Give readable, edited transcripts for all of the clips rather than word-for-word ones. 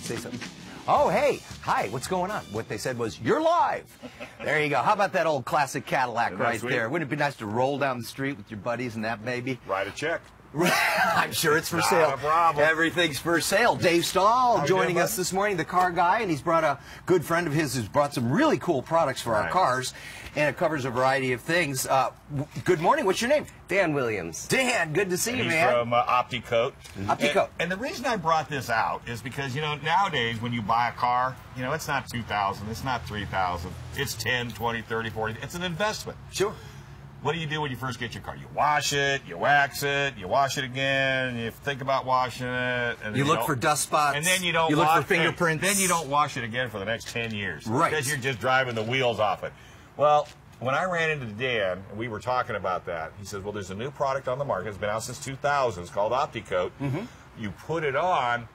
say something? Oh, hey, hi, what's going on? What they said was, you're live. There you go. How about that old classic Cadillac right there? Wouldn't it be nice to roll down the street with your buddies and that baby? Write a check. I'm sure it's for sale. Not a problem. Everything's for sale. Dave Stahl joining us this morning, the car guy, and he's brought a good friend of his who's brought some really cool products for our cars, and it covers a variety of things. Good morning. What's your name? Dan Williams. Dan, good to see you, He's man. from Opti. Opti. And the reason I brought this out is because, you know, nowadays when you buy a car, you know, it's not $2,000, it's not $3,000, it's $10, $20, $30, $40. It's an investment. Sure. What do you do when you first get your car? You wash it, you wax it, you wash it again, you think about washing it. And you look for dust spots. And then you don't look for fingerprints. Then you don't wash it again for the next 10 years. Right. Because you're just driving the wheels off it. Well, when I ran into Dan, and we were talking about that, he says, well, there's a new product on the market. It's been out since 2000. It's called Opti. You put it on,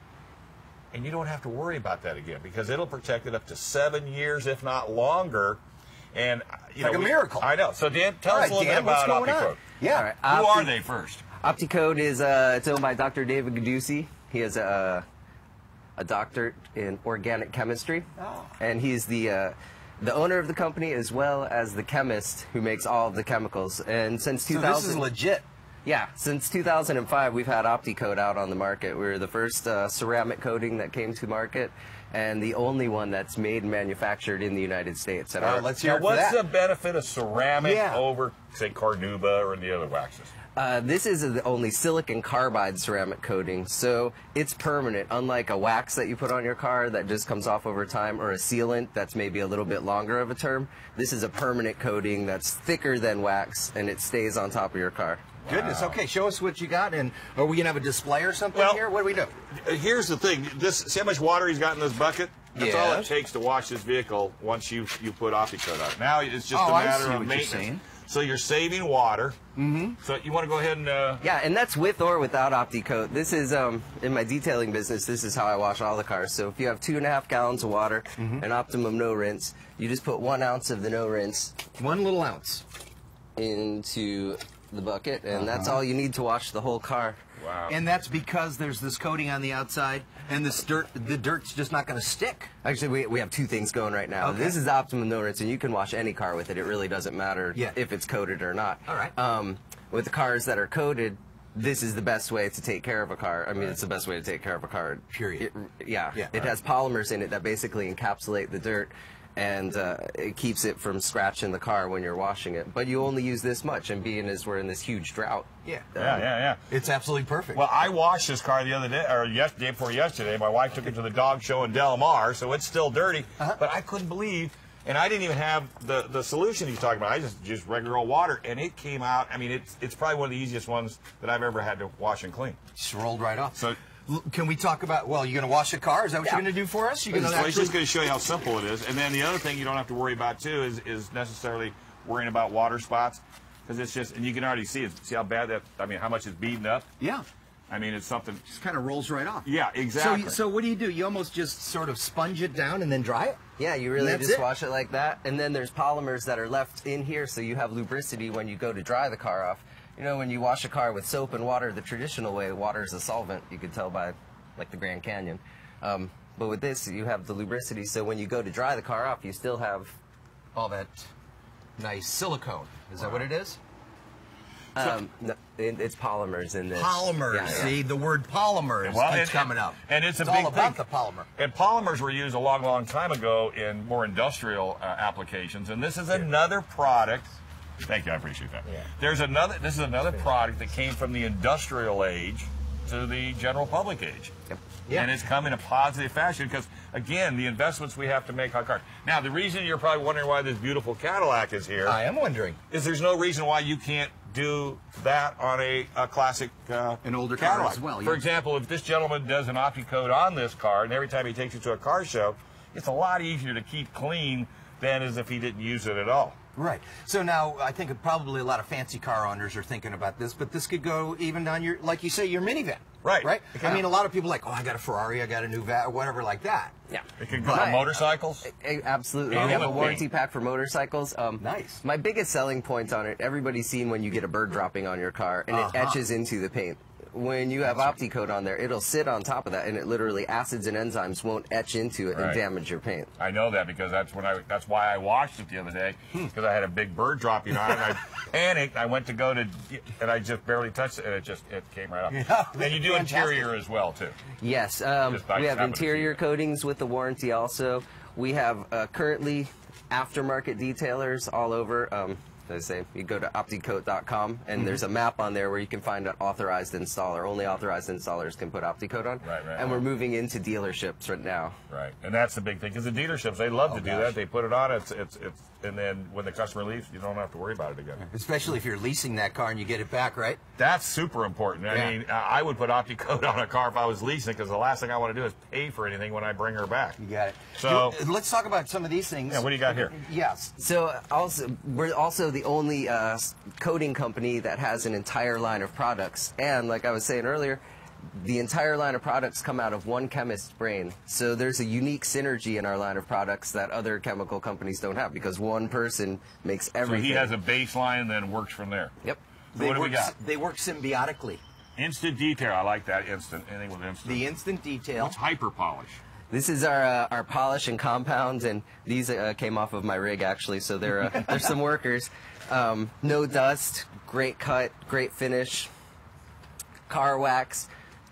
and you don't have to worry about that again because it'll protect it up to 7 years, if not longer. And you know, like a miracle. I know. So Dan, tell us a little bit about Opti. Yeah. Who are they first? Opti is it's owned by Dr. David Gadusi. He is a doctorate in organic chemistry, and he's the owner of the company as well as the chemist who makes all of the chemicals. And since 2000, so this is legit. Yeah, since 2005, we've had Opti out on the market. We were the first ceramic coating that came to market, and the only one that's made and manufactured in the United States. And let's hear it for what's that. the benefit of ceramic over, say, Carnauba or the other waxes? This is the only silicon carbide ceramic coating, so it's permanent, unlike a wax that you put on your car that just comes off over time, or a sealant that's maybe a little bit longer of a term. This is a permanent coating that's thicker than wax, and it stays on top of your car. Goodness. Okay, show us what you got, and are we gonna have a display or something here? What do we do? Here's the thing. See how much water he's got in this bucket? That's all it takes to wash this vehicle once you put Opti on it. Now it's just a matter of maintenance. So you're saving water. So you want to go ahead and yeah, and that's with or without Opti. This is in my detailing business. This is how I wash all the cars. So if you have 2.5 gallons of water, an optimum no rinse, you just put 1 ounce of the no rinse, 1 little ounce, into the bucket, and that's all you need to wash the whole car. Wow. And that's because there's this coating on the outside, and this the dirt's just not going to stick. Actually, we have 2 things going right now. This is optimum no rinse, and you can wash any car with it. It really doesn't matter if it's coated or not. All right. With the cars that are coated, this is the best way to take care of a car. I mean, it's the best way to take care of a car. Period. It has polymers in it that basically encapsulate the dirt, and it keeps it from scratching the car when you're washing it. But you only use this much, and being as we're in this huge drought. Yeah. It's absolutely perfect. Well, I washed this car the other day, or day before yesterday. My wife took it to the dog show in Del Mar, so it's still dirty. But I couldn't believe, and I didn't even have the solution he's talking about. I just regular old water, and it came out. I mean, it's probably one of the easiest ones that I've ever had to wash and clean. Just rolled right off. So. Can we talk about, well, you're going to wash a car? Is that what you're going to do for us? He's just going to show you how simple it is. And then the other thing you don't have to worry about, too, is necessarily worrying about water spots. Because it's just, and you can already see it. See how bad that, I mean, how much it's beaten up? Yeah. I mean, it's something. Just kind of rolls right off. Yeah, exactly. So what do? You almost just sort of sponge it down and then dry it? Yeah, you really just wash it like that. And then there's polymers that are left in here, so you have lubricity when you go to dry the car off. You know, when you wash a car with soap and water the traditional way, water is a solvent. You could tell by, like, the Grand Canyon. But with this, you have the lubricity, so when you go to dry the car off, you still have all that nice silicone. Is that what it is? No, it's polymers in this. Polymers. Yeah. See, the word polymer keeps coming up. And it's all about thing. the polymer. And polymers were used a long, long time ago in more industrial applications. And this is another product. Thank you, I appreciate that. This is another product that came from the industrial age to the general public age. And it's come in a positive fashion because, again, the investments we have to make on cars. Now, the reason you're probably wondering why this beautiful Cadillac is here. I am wondering. Is there's no reason why you can't do that on a classic an older Cadillac. car as well. For example, if this gentleman does an Opti on this car, and every time he takes it to a car show, it's a lot easier to keep clean than as if he didn't use it at all. Right. So now I think probably a lot of fancy car owners are thinking about this, but this could go even on your, like you say, your minivan. Right. Right? I mean, a lot of people are like, oh, I got a Ferrari, I got a new VAT, or whatever like that. Yeah. It can go on motorcycles? Absolutely. We have a warranty pack for motorcycles. Nice. My biggest selling point on it, everybody's seen when you get a bird dropping on your car, and it etches into the paint. when you have Opti coat on there, it'll sit on top of that, and it literally, acids and enzymes won't etch into it and damage your paint. I know that because that's why I washed it the other day, because I had a big bird dropping on it, and I panicked. I went to go to, and I just barely touched it, and it came right up. Yeah, and you do interior as well, too. Yes, we have interior coatings with the warranty also. We have currently aftermarket detailers all over. As I say, you go to opticoat.com, and there's a map on there where you can find an authorized installer. Only authorized installers can put OptiCoat on. Right. And we're moving into dealerships right now. Right, and that's the big thing, because the dealerships, they love to do that. They put it on, and then when the customer leaves, you don't have to worry about it again. Especially if you're leasing that car and you get it back, right? That's super important. I mean, I would put OptiCoat on a car if I was leasing, because the last thing I want to do is pay for anything when I bring her back. You got it. So let's talk about some of these things. Yeah, what do you got here? Yes. So we're also the only coating company that has an entire line of products. And like I was saying earlier, the entire line of products come out of one chemist's brain. So there's a unique synergy in our line of products that other chemical companies don't have, because one person makes everything. So he has a baseline and then works from there. Yep. So what do we got? They work symbiotically. Instant detail. I like that. Instant. Anything with instant. The instant detail. What's hyper polish? This is our polish and compound, and these came off of my rig, actually, so they're some workers. No dust, great cut, great finish, car wax.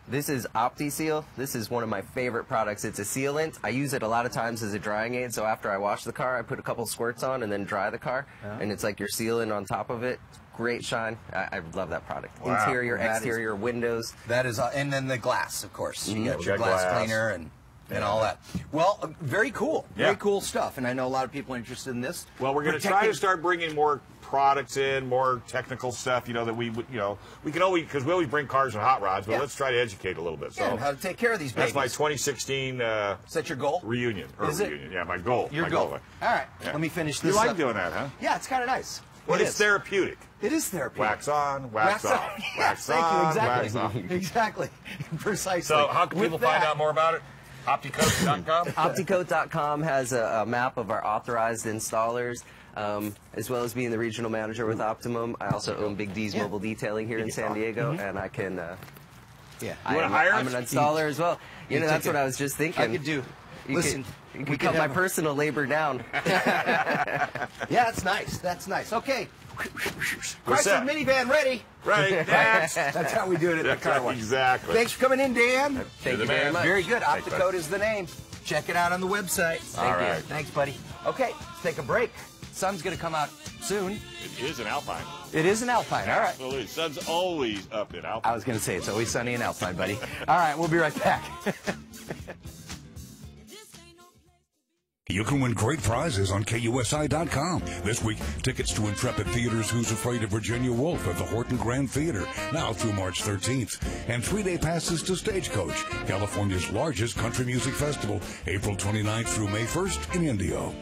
This is Opti Seal. This is one of my favorite products. It's a sealant. I use it a lot of times as a drying aid, so after I wash the car, I put a couple squirts on and then dry the car, and it's like you're sealing on top of it. Great shine. I love that product. Wow. Interior, exterior, windows. That is, and then the glass, of course. You got your got glass glass. cleaner and all that. Well, very cool. Yeah. Very cool stuff. And I know a lot of people are interested in this. Well, we're going to try to start bringing more products in, more technical stuff, that we can always, because we always bring cars and hot rods, but let's try to educate a little bit. So and how to take care of these babies. that's my 2016 Is that your goal? reunion. Is it? Reunion. Yeah, my goal. Your my goal. All right. Yeah. Let me finish this You like up. doing that, huh? Yeah, it's kind of nice. Well, It it's is. therapeutic. It is therapeutic. Wax on, wax off. Yes, Wax thank on, you. Exactly. wax off. Exactly. Precisely. So how can With people find that- out more about it? Opticoat.com? Opticoat.com has a map of our authorized installers, as well as being the regional manager with Optimum. I also own Big D's Mobile Detailing here in San Diego, and I can. Yeah. You wanna hire I'm us? an installer as well. That's what I was just thinking. I could do. Listen, you could cut my personal labor down. Yeah, that's nice. That's nice. Okay. Chrysler set. minivan ready. Right. Next. That's how we do it at the That's car right, wash. exactly. Thanks for coming in, Dan. Thank the you very man. much. Very good. Thanks, OptiCoat bud. is the name. Check it out on the website. All right. Thanks, buddy. Okay, let's take a break. Sun's going to come out soon. It is an Alpine. It is an Alpine. All right. Absolutely. Sun's always up in Alpine. I was going to say it's always sunny in Alpine, buddy. All right, we'll be right back. You can win great prizes on KUSI.com. This week, tickets to Intrepid Theater's Who's Afraid of Virginia Woolf at the Horton Grand Theater, now through March 13th. And 3-day passes to Stagecoach, California's largest country music festival, April 29th through May 1st in Indio.